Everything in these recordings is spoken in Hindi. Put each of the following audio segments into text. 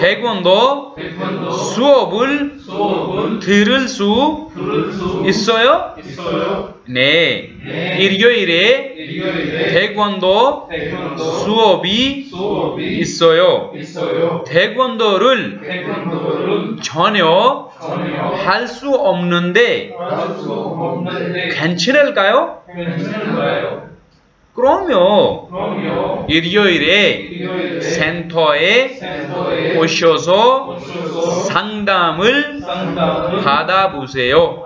태권도 수업을 들을 수 있어요? 네. 일요일에 태권도 수업이 있어요. 태권도를 전혀 할 수 없는데 괜찮을까요? 그럼요. 일요일에 센터에 오셔서 상담을 받아보세요.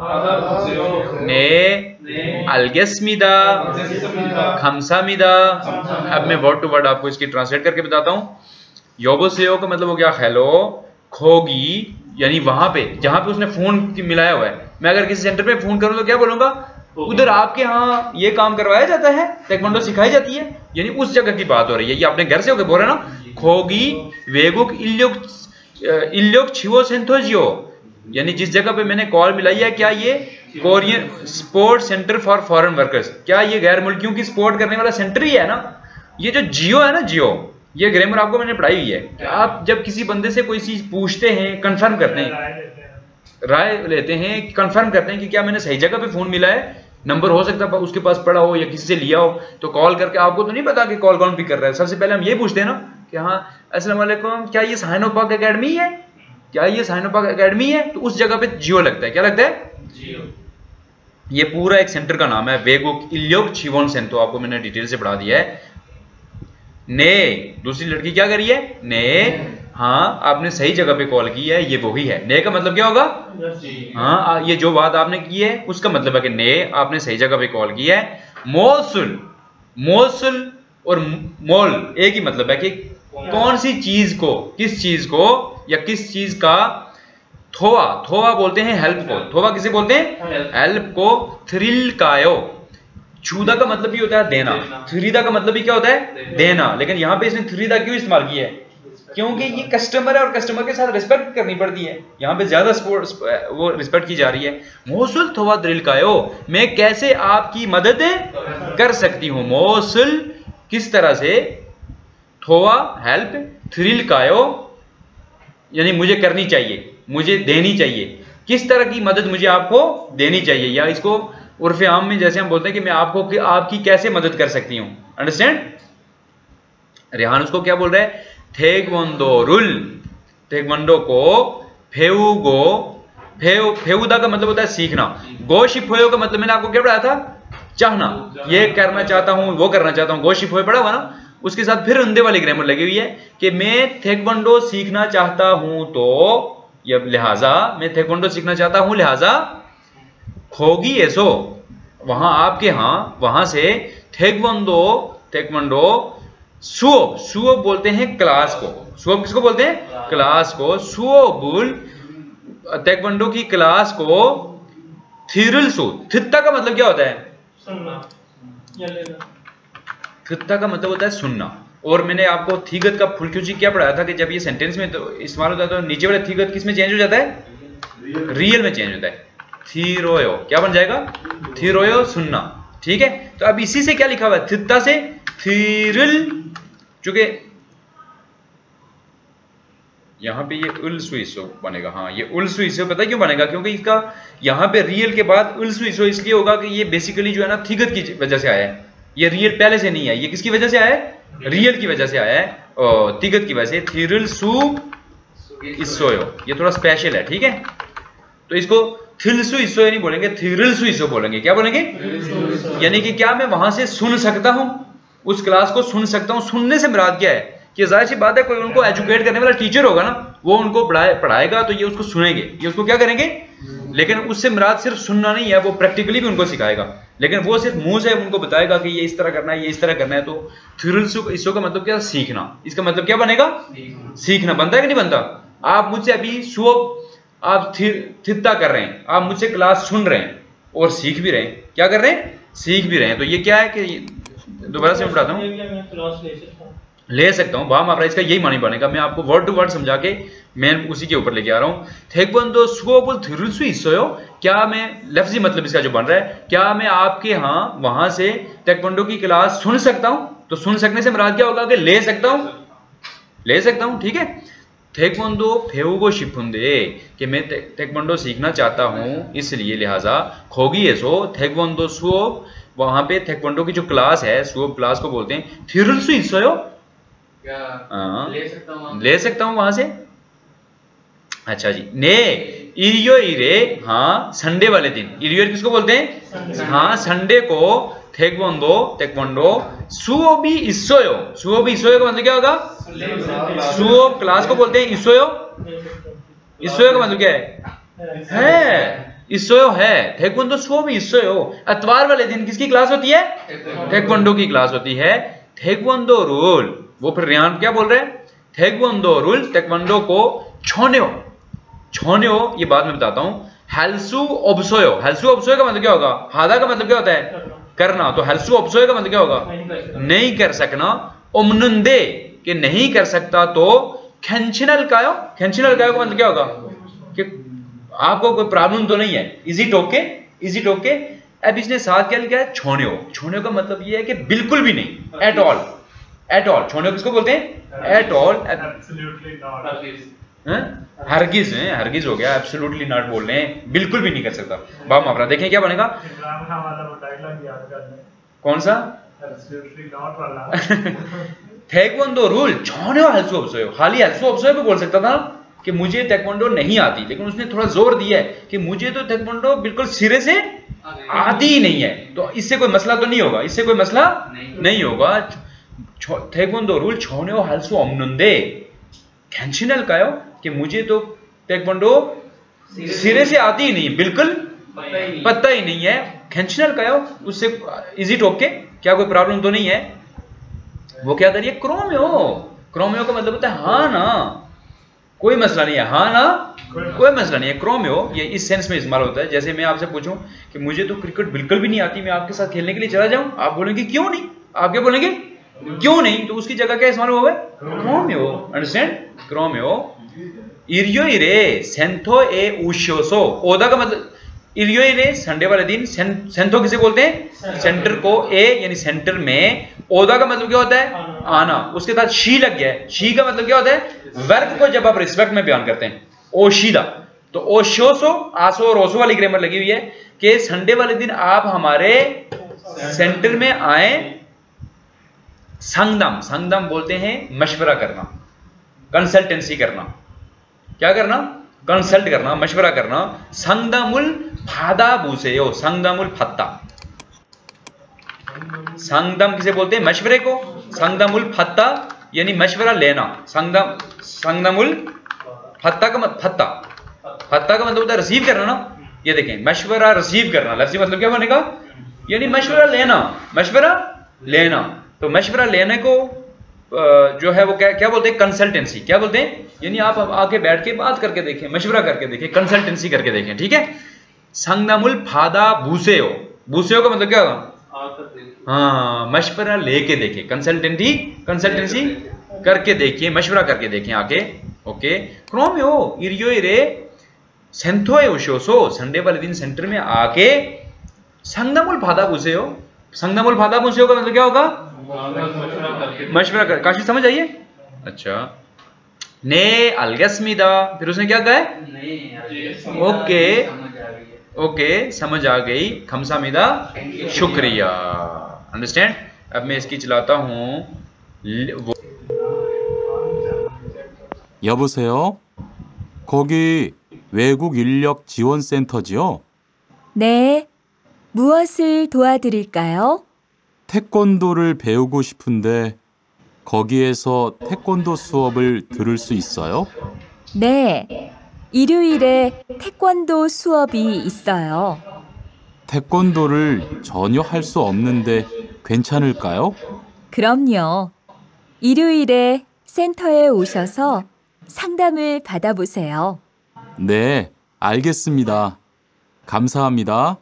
네, 알겠습니다. 감사합니다. अब मैं वर्ड टू वर्ड आपको इसकी ट्रांसलेट करके बताता हूँ। योबोसेयो का मतलब हो गया हेलो, खोगी यानी वहां पे जहां पे उसने फोन मिलाया हुआ है। मैं अगर किसी सेंटर पे फोन करूं तो क्या बोलूंगा? उधर आपके यहाँ ये काम करवाया जाता है, ताइक्वांडो सिखाई जाती है, यानी उस जगह की बात हो रही है। ये अपने घर से होकर बोल रहे हैं ना, खोगी वेगुक इल्योक छिवो सेंथोजियो, यानी जिस जगह पे मैंने कॉल मिलाई है, क्या ये Korean sport centre for foreign workers, क्या ये गैर मुल्कियों की स्पोर्ट करने वाला सेंटर ही है ना? ये जो जियो है ना, जियो, ये ग्रामर आपको मैंने पढ़ाई हुई है। आप जब किसी बंदे से कोई चीज पूछते हैं, कंफर्म करते हैं, राय लेते हैं, कंफर्म करते हैं कि क्या मैंने सही जगह पे फोन मिला है, नंबर हो सकता है उसके पास पड़ा हो या किसी से लिया हो, तो कॉल करके आपको तो नहीं पता कि कॉल कौन पिक कर रहा है। सबसे पहले हम ये पूछते हैं ना कि हाँ अस्सलाम वालेकुम, क्या ये साइनोपाक एकेडमी है? क्या ये साइनोपाक एकेडमी है? तो उस जगह पे जियो लगता है। क्या लगता है? जियो। ये पूरा एक सेंटर का नाम है, वेगुक इल्योक छिवोन सेंटो, आपको मैंने डिटेल से पढ़ा दिया है। ने दूसरी लड़की क्या करी है? ने, हाँ आपने सही जगह पे कॉल की है, ये वही है। ने का मतलब क्या होगा? हाँ, ये जो बात आपने की है उसका मतलब है कि ने आपने सही जगह पे कॉल की है। मोलसुल, मोलसुल और मोल एक ही मतलब है कि कौन सी चीज को, किस चीज को या किस चीज का। थोवा, थोवा बोलते हैं हेल्प को। थोवा किसे बोलते हैं? हेल्प को। थ्रिल कायो, छूदा का मतलब भी होता है देना, थ्रीदा का मतलब भी क्या होता है? देना। लेकिन यहां पे इसने थ्रीदा क्यों इस्तेमाल किया है? क्योंकि ये कस्टमर है और कस्टमर के साथ रिस्पेक्ट करनी पड़ती है। यहाँ पे ज्यादा वो रिस्पेक्ट की जा रही है। मोसुल थोवा द्रिल कायो, मैं कैसे आपकी मदद कर सकती हूँ? मोसुल किस तरह से, थोवा हेल्प, थ्रिल कायो यानी मुझे करनी चाहिए, मुझे देनी चाहिए। किस तरह की मदद मुझे आपको देनी चाहिए, या इसको उर्फ आम में जैसे हम बोलते हैं कि मैं आपको आपकी कैसे मदद कर सकती हूँ। अंडरस्टैंड? रेहान उसको क्या बोल रहा है? 태권도 룰, 태권도 को फेउगो, फेउदा का मतलब होता है सीखना। गोशिफोयो का मतलब मैंने आपको क्या पढ़ाया था? चाहना, ये करना चाहता हूं, वो करना चाहता हूं। गोशिफोयो पढ़ा हुआ ना, उसके साथ फिर उंदे वाली ग्रामर लगी हुई है कि मैं 태권도 सीखना चाहता हूं, तो ये लिहाजा मैं 태권도 सीखना चाहता हूं, लिहाजा खोगी ऐसो, वहां आपके यहां, वहां से 태권도 सुओब, सुओब बोलते हैं क्लास को। सुओब किसको बोलते हैं? क्लास को। सुओबुल ताइक्वांडो की क्लास को थिरुलसु, थित्ता का मतलब क्या होता है? सुनना। थित्ता का मतलब होता है सुनना। और मैंने आपको थीगत का फुलक्यूची क्या पढ़ाया था कि जब ये सेंटेंस में तो इस्तेमाल होता है तो नीचे वाला थीगत किस में चेंज हो जाता है? रियल में चेंज होता है। थीरोयो क्या बन जाएगा? थीरोयो सुनना। ठीक है, तो अब इसी से क्या लिखा हुआ है? थित्ता से थीरिल, चूंकि यहां पे ये उल सुइसो बनेगा। हाँ, ये उल सुइसो पता है क्यों बनेगा? क्योंकि इसका यहां पे रियल के बाद उल सुइसो इसलिए होगा कि ये बेसिकली जो है ना थीगत की वजह से आया है। ये रियल पहले से नहीं है, ये किसकी वजह से आया है? रियल की वजह से आया है, और थीगत की वजह से। थीरिल सु इसोयो, ये थोड़ा स्पेशल है। ठीक है, तो इसको थिलसु इसो नहीं बोलेंगे, थीरिलसु इसो बोलेंगे। क्या बोलेंगे? यानी कि क्या मैं वहां से सुन सकता हूं, उस क्लास को सुन सकता हूं। सुनने से मुराद क्या है? कि जाहिर सी बात है कोई उनको एजुकेट करने वाला टीचर होगा ना, वो उनको पढ़ाएगा तो ये उसको सुनेंगे, ये उसको क्या करेंगे? लेकिन उससे मुराद सिर्फ सुनना नहीं है, वो प्रैक्टिकली भी उनको सिखाएगा। लेकिन वो सिर्फ मुंह से उनको बताएगा कि ये इस तरह करना है, ये इस तरह करना है। तो थिरुल्सु इसो का मतलब क्या? सीखना। इसका मतलब क्या बनेगा? सीखना। बनता है कि नहीं बनता? आप मुझसे अभी आप थित्ता कर रहे हैं, आप मुझसे क्लास सुन रहे हैं और सीख भी रहे हैं। क्या कर रहे हैं? सीख भी रहे हैं। तो ये क्या है कि दोबारा से मैं बताता हूँ, ले सकता हूँ बाम आप, इसका यही मानी बनेगा। मैं आपको वर्ड टू वर्ड समझा के मैं उसी के ऊपर लेके आ रहा हूँ। 태권도 수업을 들을 수 있어요? क्या मैं, लफ्जी मतलब इसका जो बन रहा है, क्या मैं आपके यहाँ वहां से ताइक्वांडो की क्लास सुन सकता हूँ? तो सुन सकने से मुराद क्या होगा? कि ले सकता हूँ। ले सकता हूँ, ठीक है। 태권도 배우고 싶은데 कि मैं 태권도 सीखना चाहता हूँ, इसलिए लिहाजा 거기에서 태권도 수업, वहां पे 태권도 की जो क्लास है, सुअब क्लास को बोलते हैं, 들을 수 있어요? ले सकता हूँ वहां से। अच्छा जी, ने 일요일에, हाँ संडे वाले दिन, 일요일 किसको बोलते हैं? हाँ संडे को 태권도 수업이 있어요। 수업이 있어요 का मतलब क्या होगा? सुअब क्लास को बोलते हैं 있어요। 있어요 का मतलब क्या है? 있어요 है। 태권도 수업이 있어요। इतवार वाले दिन किसकी क्लास होती है? 태권도 की क्लास होती है। 태권도 रूल, वो फिर रियान क्या बोल रहे हैं? 태권도 रूल, 태권도 को छोन्यो, ये बाद में बताता हूं। हेल्सु ऑब्सोयो, हेल्सु ऑब्सोयो का मतलब क्या होगा? हादा का मतलब क्या होता है? करना। तो हेल्सु ऑब्सोयो का मतलब क्या होगा? नहीं कर सकना। ओमनुंदे कि नहीं कर सकता, तो खेंचिनल कायो, खेंचिनल कायो का मतलब क्या होगा? कि आपको कोई प्रॉब्लम तो नहीं है। इजी टोके, इजी टोके। अब इसने साथ क्या लिखा है? छोन्यो। छोन्यो का मतलब ये है कि बिल्कुल भी नहीं, एट ऑल, एट ऑल। छोन्यो किसको बोलते हैं? At all. हरगिज है, हरगिज हो गया, एब्सोल्युटली नॉट बोल रहे हैं, बिल्कुल भी नहीं कर सकता। बाप माफरा, देखें क्या बनेगा? कौन सा? 태권도 रूल छोन्यो हेल्सु ऑब्सोयो, खाली हेल्सु ऑब्सोयो पे बोल सकता था कि मुझे 태권도 नहीं आती, लेकिन उसने थोड़ा जोर दिया है कि मुझे तो 태권도 बिल्कुल सिरे से आती ही नहीं है। तो इससे कोई मसला तो नहीं होगा, इससे कोई मसला नहीं होगा। 태권도 रूल छोन्यो हेल्सु 없는데 괜찮을까요? कि मुझे तो 태권도 सिरे से आती ही नहीं, बिल्कुल पता ही नहीं है। 괜찮을까요? उससे इजी टोके, क्या कोई प्रॉब्लम तो नहीं है? वो क्या करिए? क्रोम्यो। क्रोम्यो का मतलब होता है हाँ ना, कोई मसला नहीं है, हाँ ना कोई मसला नहीं है। क्रोम्यो ये इस सेंस में इस्तेमाल होता है, जैसे मैं आपसे पूछूं कि मुझे तो क्रिकेट बिल्कुल भी नहीं आती, मैं आपके साथ खेलने के लिए चला जाऊं, आप बोलेंगे क्यों नहीं, आप क्या बोलेंगे? क्यों नहीं। तो उसकी जगह क्या इस्तेमाल हुआ है? क्रोम्यो। अंडरस्टैंड? क्रोम्यो। 일요일에 센터에 오셔서, ओदा का मतलब 일요일에 संडे वाले दिन, सेंथो किसे बोलते हैं? सेंटर को। ए यानी सेंटर में, ओदा का मतलब क्या होता है? आना। उसके साथ शी लग गया है। शी का मतलब क्या होता है? वर्ब को जब आप रिस्पेक्ट में बयान करते हैं, ओशीदा। तो ओशोसो, आसो और ओसो वाली ग्रामर लगी हुई है कि संडे वाले दिन आप हमारे सेंटर में आए। संगदम, संगदम बोलते हैं मशवरा करना, कंसल्टेंसी करना। क्या करना? कंसल्ट करना, मशवरा करना। संगदमुल फादा बुसेयो, संगदमुल फत्ता। संगदम किसे बोलते हैं? मशवरे को। संगदमुल फत्ता यानी मशवरा लेना। संगदमुल फत्ता का फत्ता, फत्ता का मतलब होता है रिसीव करना ना। ये देखें, मशवरा रिसीव करना, लफ्ज़ी मतलब क्या बनेगा? यानी मशवरा लेना, मशवरा लेना। तो मशवरा लेने को जो है वो क्या बोलते हैं? कंसल्टेंसी। क्या बोलते हैं? यानी आप आके बैठ के बात करके देखें, मशवरा करके देखें, कंसल्टेंसी करके देखें, ठीक है। संगदमुल फादा भूसेओ, भूसेओ का मतलब क्या होगा? हाँ, मशवरा लेके देखें, कंसल्टेंसी करके देखिए, मशवरा करके देखें आके। ओके। क्रोम्यो 일요일에 센터에 오셔서, संडे वाले दिन सेंटर में आके संगदमुल फादा भूसेओ। संगदमुल फादा भूसेओ का मतलब क्या होगा? मशवरा कर। काशी समझ आइए? अच्छा। ने अलगस्मिदा, फिर उसने क्या कहा है? ओके, ओके समझ आ गई। खमसामिदा, शुक्रिया। अंडरस्टैंड? अब मैं इसकी चलाता हूं। 여보세요? 거기 외국 인력 지원 센터지요? 네, 무엇을 도와드릴까요? 태권도를 배우고 싶은데 거기에서 태권도 수업을 들을 수 있어요? 네, 일요일에 태권도 수업이 있어요. 태권도를 전혀 할 수 없는데 괜찮을까요? 그럼요. 일요일에 센터에 오셔서 상담을 받아보세요. 네, 알겠습니다. 감사합니다.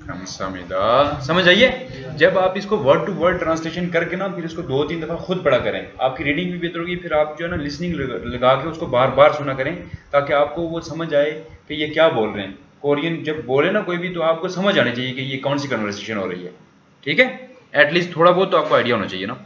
감사합니다। समझ आइए? जब आप इसको वर्ड टू वर्ड ट्रांसलेशन करके ना फिर इसको 2-3 दफा खुद पढ़ा करें, आपकी रीडिंग भी बेहतर होगी। फिर आप जो है ना लिसनिंग लगा के उसको बार बार सुना करें, ताकि आपको वो समझ आए कि ये क्या बोल रहे हैं। कोरियन जब बोले ना कोई भी, तो आपको समझ आनी चाहिए कि ये कौन सी कन्वर्सेशन हो रही है, ठीक है। एटलीस्ट थोड़ा बहुत तो आपको आइडिया होना चाहिए ना।